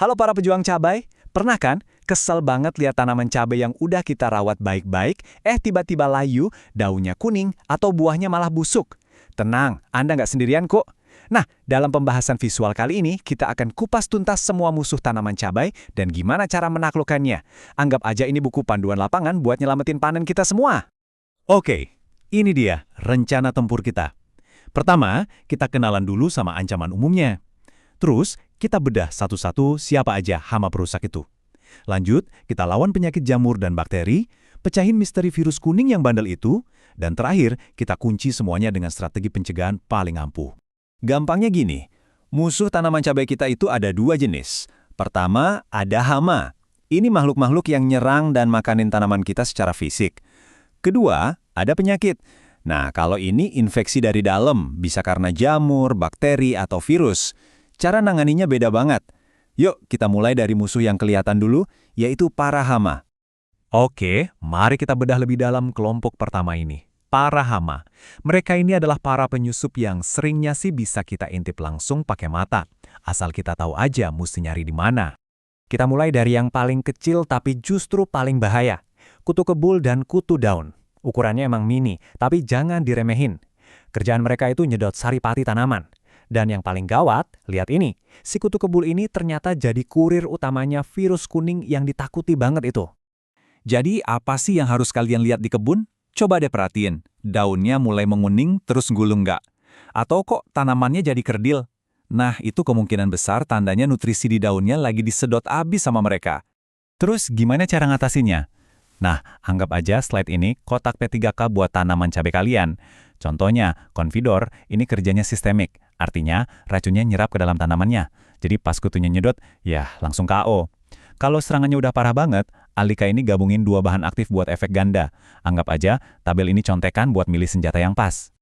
Halo para pejuang cabai, pernah kan kesel banget lihat tanaman cabai yang udah kita rawat baik-baik, tiba-tiba layu, daunnya kuning, atau buahnya malah busuk? Tenang, Anda nggak sendirian kok. Nah, dalam pembahasan visual kali ini, kita akan kupas tuntas semua musuh tanaman cabai dan gimana cara menaklukkannya. Anggap aja ini buku panduan lapangan buat nyelamatin panen kita semua. Oke, ini dia rencana tempur kita. Pertama, kita kenalan dulu sama ancaman umumnya. Terus, kita bedah satu-satu siapa aja hama perusak itu. Lanjut, kita lawan penyakit jamur dan bakteri, pecahin misteri virus kuning yang bandel itu, dan terakhir, kita kunci semuanya dengan strategi pencegahan paling ampuh. Gampangnya gini, musuh tanaman cabai kita itu ada dua jenis. Pertama, ada hama. Ini makhluk-makhluk yang nyerang dan makanin tanaman kita secara fisik. Kedua, ada penyakit. Nah, kalau ini infeksi dari dalam, bisa karena jamur, bakteri, atau virus. Cara nanganinya beda banget. Yuk, kita mulai dari musuh yang kelihatan dulu, yaitu para hama. Oke, mari kita bedah lebih dalam kelompok pertama ini. Para hama. Mereka ini adalah para penyusup yang seringnya sih bisa kita intip langsung pakai mata. Asal kita tahu aja mesti nyari di mana. Kita mulai dari yang paling kecil tapi justru paling bahaya. Kutu kebul dan kutu daun. Ukurannya emang mini, tapi jangan diremehin. Kerjaan mereka itu nyedot saripati tanaman. Dan yang paling gawat, lihat ini. Si kutu kebul ini ternyata jadi kurir utamanya virus kuning yang ditakuti banget itu. Jadi apa sih yang harus kalian lihat di kebun? Coba deh perhatiin, daunnya mulai menguning terus gulung nggak? Atau kok tanamannya jadi kerdil? Nah, itu kemungkinan besar tandanya nutrisi di daunnya lagi disedot habis sama mereka. Terus gimana cara ngatasinnya? Nah, anggap aja slide ini kotak P3K buat tanaman cabai kalian. Contohnya, Confidor ini kerjanya sistemik, artinya racunnya nyerap ke dalam tanamannya. Jadi pas kutunya nyedot, ya langsung KO. Kalau serangannya udah parah banget, Alika ini gabungin dua bahan aktif buat efek ganda. Anggap aja tabel ini contekan buat milih senjata yang pas.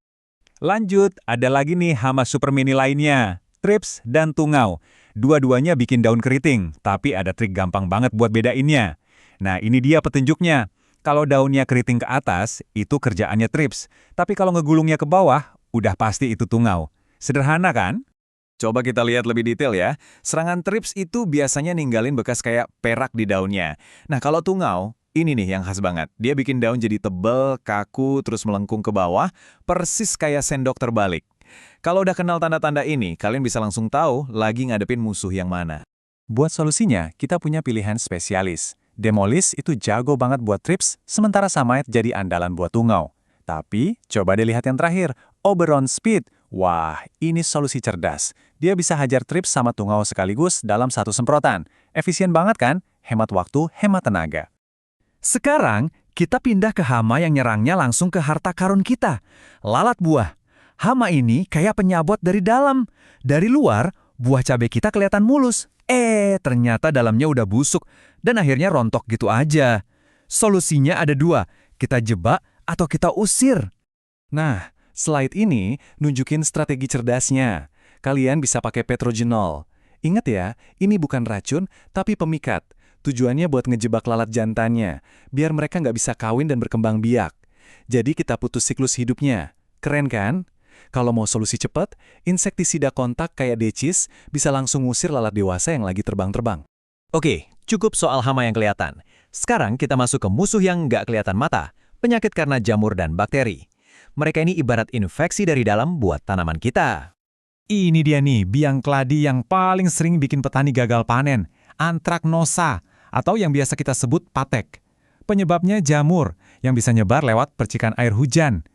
Lanjut, ada lagi nih hama super mini lainnya, trips dan tungau. Dua-duanya bikin daun keriting, tapi ada trik gampang banget buat bedainnya. Nah, ini dia petunjuknya. Kalau daunnya keriting ke atas, itu kerjaannya trips. Tapi kalau ngegulungnya ke bawah, udah pasti itu tungau. Sederhana kan? Coba kita lihat lebih detail ya. Serangan trips itu biasanya ninggalin bekas kayak perak di daunnya. Nah, kalau tungau, ini nih yang khas banget. Dia bikin daun jadi tebel, kaku, terus melengkung ke bawah, persis kayak sendok terbalik. Kalau udah kenal tanda-tanda ini, kalian bisa langsung tahu lagi ngadepin musuh yang mana. Buat solusinya, kita punya pilihan spesialis. Demolis itu jago banget buat trips, sementara Samite jadi andalan buat tungau. Tapi, coba deh lihat yang terakhir, Oberon Speed. Wah, ini solusi cerdas. Dia bisa hajar trips sama tungau sekaligus dalam satu semprotan. Efisien banget kan? Hemat waktu, hemat tenaga. Sekarang, kita pindah ke hama yang nyerangnya langsung ke harta karun kita. Lalat buah. Hama ini kayak penyabot dari dalam. Dari luar, buah cabai kita kelihatan mulus. Ternyata dalamnya udah busuk dan akhirnya rontok gitu aja. Solusinya ada dua, kita jebak atau kita usir. Nah, slide ini nunjukin strategi cerdasnya. Kalian bisa pakai petrogenol. Ingat ya, ini bukan racun, tapi pemikat. Tujuannya buat ngejebak lalat jantannya, biar mereka nggak bisa kawin dan berkembang biak. Jadi kita putus siklus hidupnya. Keren kan? Kalau mau solusi cepat, insektisida kontak kayak decis bisa langsung ngusir lalat dewasa yang lagi terbang-terbang. Oke, cukup soal hama yang kelihatan. Sekarang kita masuk ke musuh yang nggak kelihatan mata, penyakit karena jamur dan bakteri. Mereka ini ibarat infeksi dari dalam buat tanaman kita. Ini dia nih, biang keladi yang paling sering bikin petani gagal panen, Anthracnosa, atau yang biasa kita sebut patek. Penyebabnya jamur, yang bisa nyebar lewat percikan air hujan.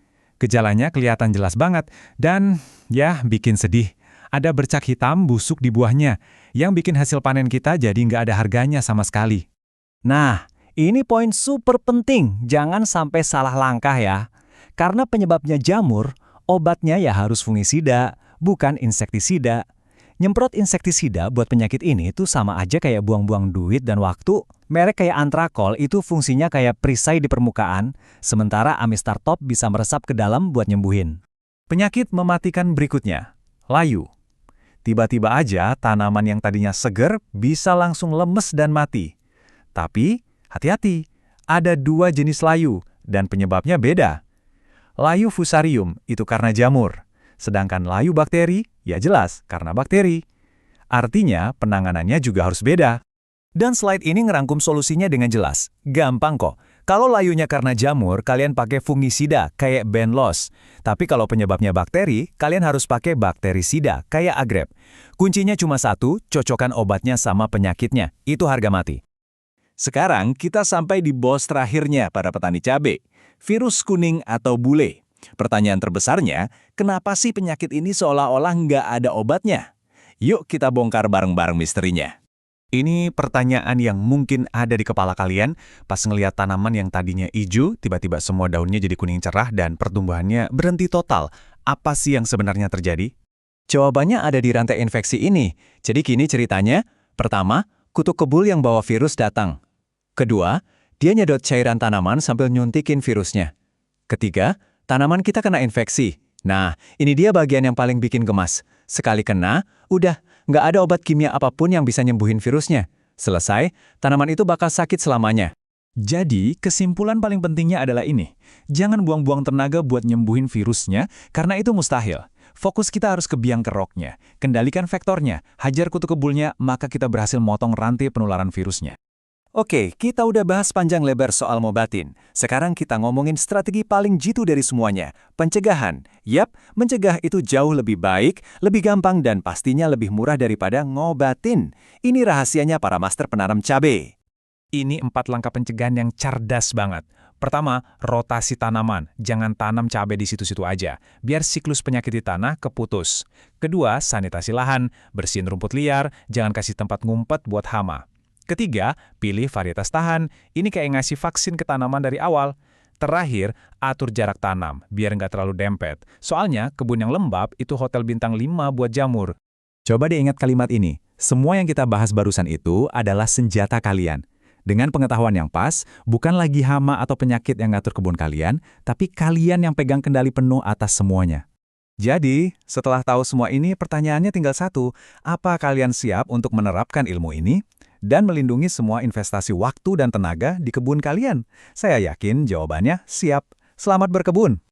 Gejalanya kelihatan jelas banget, dan ya bikin sedih. Ada bercak hitam busuk di buahnya, yang bikin hasil panen kita jadi nggak ada harganya sama sekali. Nah, ini poin super penting, jangan sampai salah langkah ya. Karena penyebabnya jamur, obatnya ya harus fungisida, bukan insektisida. Nyemprot insektisida buat penyakit ini tuh sama aja kayak buang-buang duit dan waktu. Merek kayak Antrakol itu fungsinya kayak perisai di permukaan, sementara Amistar Top bisa meresap ke dalam buat nyembuhin. Penyakit mematikan berikutnya, layu. Tiba-tiba aja tanaman yang tadinya seger bisa langsung lemes dan mati. Tapi, hati-hati, ada dua jenis layu dan penyebabnya beda. Layu fusarium itu karena jamur, sedangkan layu bakteri ya jelas karena bakteri. Artinya, penanganannya juga harus beda. Dan slide ini ngerangkum solusinya dengan jelas. Gampang kok. Kalau layunya karena jamur, kalian pakai fungisida kayak Benlos. Tapi kalau penyebabnya bakteri, kalian harus pakai bakterisida kayak Agrep. Kuncinya cuma satu, cocokkan obatnya sama penyakitnya. Itu harga mati. Sekarang kita sampai di bos terakhirnya para petani cabai. Virus kuning atau bule. Pertanyaan terbesarnya, kenapa sih penyakit ini seolah-olah nggak ada obatnya? Yuk kita bongkar bareng-bareng misterinya. Ini pertanyaan yang mungkin ada di kepala kalian pas ngelihat tanaman yang tadinya hijau, tiba-tiba semua daunnya jadi kuning cerah dan pertumbuhannya berhenti total. Apa sih yang sebenarnya terjadi? Jawabannya ada di rantai infeksi ini. Jadi gini ceritanya. Pertama, kutu kebul yang bawa virus datang. Kedua, dia nyedot cairan tanaman sambil nyuntikin virusnya. Ketiga, tanaman kita kena infeksi. Nah, ini dia bagian yang paling bikin gemas. Sekali kena, udah, nggak ada obat kimia apapun yang bisa nyembuhin virusnya. Selesai, tanaman itu bakal sakit selamanya. Jadi, kesimpulan paling pentingnya adalah ini. Jangan buang-buang tenaga buat nyembuhin virusnya, karena itu mustahil. Fokus kita harus ke biang keroknya. Kendalikan vektornya, hajar kutu kebulnya, maka kita berhasil motong rantai penularan virusnya. Oke, kita udah bahas panjang lebar soal ngobatin. Sekarang kita ngomongin strategi paling jitu dari semuanya, pencegahan. Yap, mencegah itu jauh lebih baik, lebih gampang, dan pastinya lebih murah daripada ngobatin. Ini rahasianya para master penanam cabai. Ini 4 langkah pencegahan yang cerdas banget. Pertama, rotasi tanaman. Jangan tanam cabai di situ-situ aja, biar siklus penyakit di tanah keputus. Kedua, sanitasi lahan. Bersihin rumput liar, jangan kasih tempat ngumpet buat hama. Ketiga, pilih varietas tahan. Ini kayak ngasih vaksin ke tanaman dari awal. Terakhir, atur jarak tanam, biar nggak terlalu dempet. Soalnya, kebun yang lembab itu hotel bintang 5 buat jamur. Coba diingat kalimat ini. Semua yang kita bahas barusan itu adalah senjata kalian. Dengan pengetahuan yang pas, bukan lagi hama atau penyakit yang ngatur kebun kalian, tapi kalian yang pegang kendali penuh atas semuanya. Jadi, setelah tahu semua ini, pertanyaannya tinggal satu. Apa kalian siap untuk menerapkan ilmu ini? Dan melindungi semua investasi waktu dan tenaga di kebun kalian? Saya yakin jawabannya siap. Selamat berkebun!